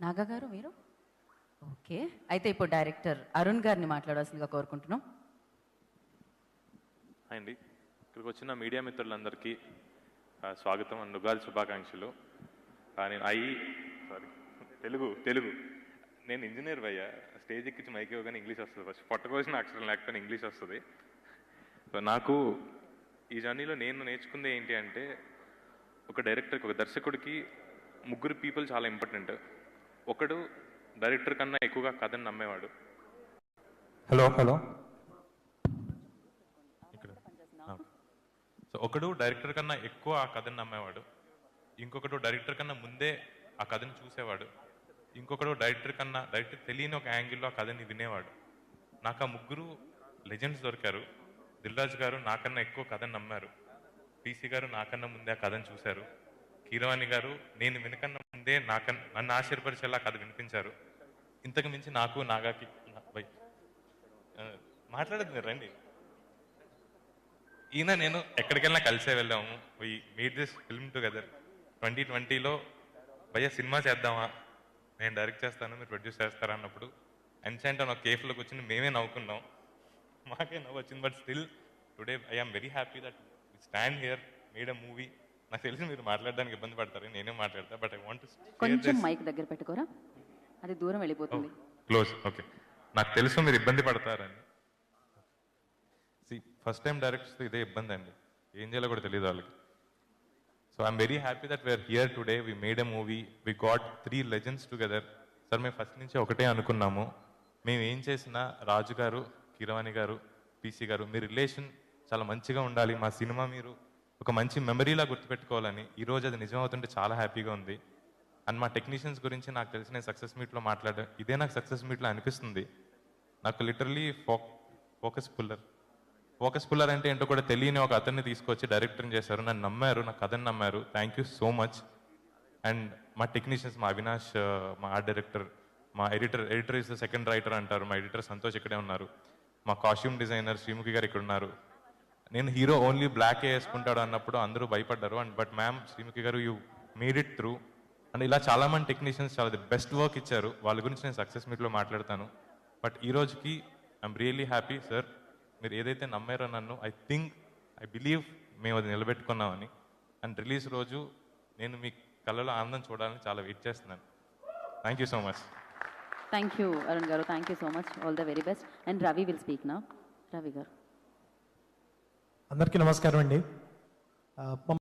నాగా గారు మీరు ఓకే. అయితే ఇప్పుడు డైరెక్టర్ అరుణ్ గారిని మాట్లాడాల్సిందిగా కోరుకుంటున్నాం. అండి, ఇక్కడికి వచ్చిన మీడియా మిత్రులందరికీ స్వాగతం అండ్ ఉగాది శుభాకాంక్షలు. నేను తెలుగు నేను ఇంజనీర్ భయ్యా. స్టేజ్ ఎక్కించి మైక్ ఇవ్వగానే ఇంగ్లీష్ వస్తుంది. ఫస్ట్ పొట్టకోసిన అక్షరం లేకపోయినా ఇంగ్లీష్ వస్తుంది. సో నాకు ఈ జర్నీలో నేను నేర్చుకుంది ఏంటి అంటే, ఒక డైరెక్టర్కి, ఒక దర్శకుడికి ముగ్గురు పీపుల్ చాలా ఇంపార్టెంట్. ఒకడు డైరెక్టర్ కన్నా ఎక్కువగా కథను నమ్మేవాడు. హలో ఇక్కడ. సో ఒకడు డైరెక్టర్ కన్నా ఎక్కువ ఆ కథను నమ్మేవాడు, ఇంకొకడు డైరెక్టర్ కన్నా ముందే ఆ కథను చూసేవాడు, ఇంకొకడు డైరెక్టర్ తెలియని ఒక యాంగిల్లో ఆ కథని వినేవాడు. నాకు ఆ ముగ్గురు లెజెండ్స్ దొరికారు. దిల్ రాజు గారు నాకన్నా ఎక్కువ కథను నమ్మారు, పీసీ గారు నాకన్నా ముందే ఆ కథను చూశారు, కీరవాణి గారు నేను వినకన్నా ముందే నన్ను ఆశ్చర్యపరిచేలా కథ వినిపించారు. ఇంతకు మించి నాకు నాగాకి మాట్లాడదు మీరు రండి. ఈయన నేను ఎక్కడికెళ్ళినా కలిసే వెళ్ళాము. We made this film together. 2020లో భయ్య సినిమా చేద్దామా, నేను డైరెక్ట్ చేస్తాను మీరు ప్రొడ్యూస్ చేస్తారా అన్నప్పుడు ఎన్సెంట్ ఒక కేఫ్లోకి వచ్చింది, మేమే నవ్వుకున్నాం, మాకే నవ్వు వచ్చింది. But still today I am very happy that we stand here, made a movie. నాకు తెలిసి మీరు మాట్లాడడానికి ఇబ్బంది పడతారు, నేనే మాట్లాడతా. బట్ ఐ వాంట్ కొంచెం మైక్ దగ్గర పెట్టుకోరా, అది దూరం వెళ్ళిపోతుంది. క్లోజ్. ఓకే, నాకు తెలుసు మీరు ఇబ్బంది పడతారని. ఫస్ట్ టైం డైరెక్టర్స్ ఇదే ఇబ్బంది అండి, ఏం చేయాలో కూడా తెలియదు వాళ్ళకి. So I'm very happy that we're here today. We made a movie, we got 3 legends together. Sir మేము ఫస్ట్ నుంచి ఒకటే అనుకున్నాము, మేము ఏం చేసినా రాజు గారు, కీరవాణి గారు, పీసీ గారు మీ రిలేషన్ చాలా మంచిగా ఉండాలి, మా సినిమా మీరు ఒక మంచి మెమరీలా గుర్తుపెట్టుకోవాలని. ఈరోజు అది నిజం అవుతుంటే చాలా హ్యాపీగా ఉంది. అండ్ మా టెక్నీషియన్స్ గురించి నాకు తెలిసిన సక్సెస్ మీట్లో మాట్లాడడం ఇదే నాకు సక్సెస్ మీట్లో అనిపిస్తుంది. నాకు లిటరలీ ఫోకస్ పుల్లర్ అంటే ఏంటో కూడా తెలియని ఒక అతన్ని తీసుకొచ్చి డైరెక్టర్ని చేశారు, నన్ను నమ్మారు, నా కథని నమ్మారు. Thank you so much. And మా టెక్నీషియన్స్, మా అవినాష్, మా ఆర్ట్ డైరెక్టర్, మా editor is the second writer అంటారు, మా ఎడిటర్ సంతోష్ ఇక్కడే ఉన్నారు, మా కాస్ట్యూమ్ డిజైనర్ శ్రీముఖి గారు ఇక్కడ ఉన్నారు. నేను హీరో ఓన్లీ బ్లాక్ వేసుకుంటాడు అన్నప్పుడు అందరూ భయపడ్డారు. అండ్ బట్ మ్యామ్ శ్రీముఖి గారు you made it through. And ఇలా చాలామంది టెక్నీషియన్స్ చాలా ది బెస్ట్ వర్క్ ఇచ్చారు, వాళ్ళ గురించి నేను సక్సెస్ మీట్లో మాట్లాడతాను. బట్ ఈ రోజుకి ఐఎమ్ రియల్లీ హ్యాపీ సార్, మీరు ఏదైతే నమ్మారో నన్ను, ఐ బిలీవ్ మేము అది నిలబెట్టుకున్నామని. అండ్ రిలీజ్ రోజు నేను మీ కళ్ళలో ఆనందం చూడాలని చాలా వెయిట్ చేస్తున్నాను. Thank you so much. Thank you Arun garu, thank you so much, all the very best. And Ravi will speak నా. రవి గారు. అందరికీ నమస్కారం అండి.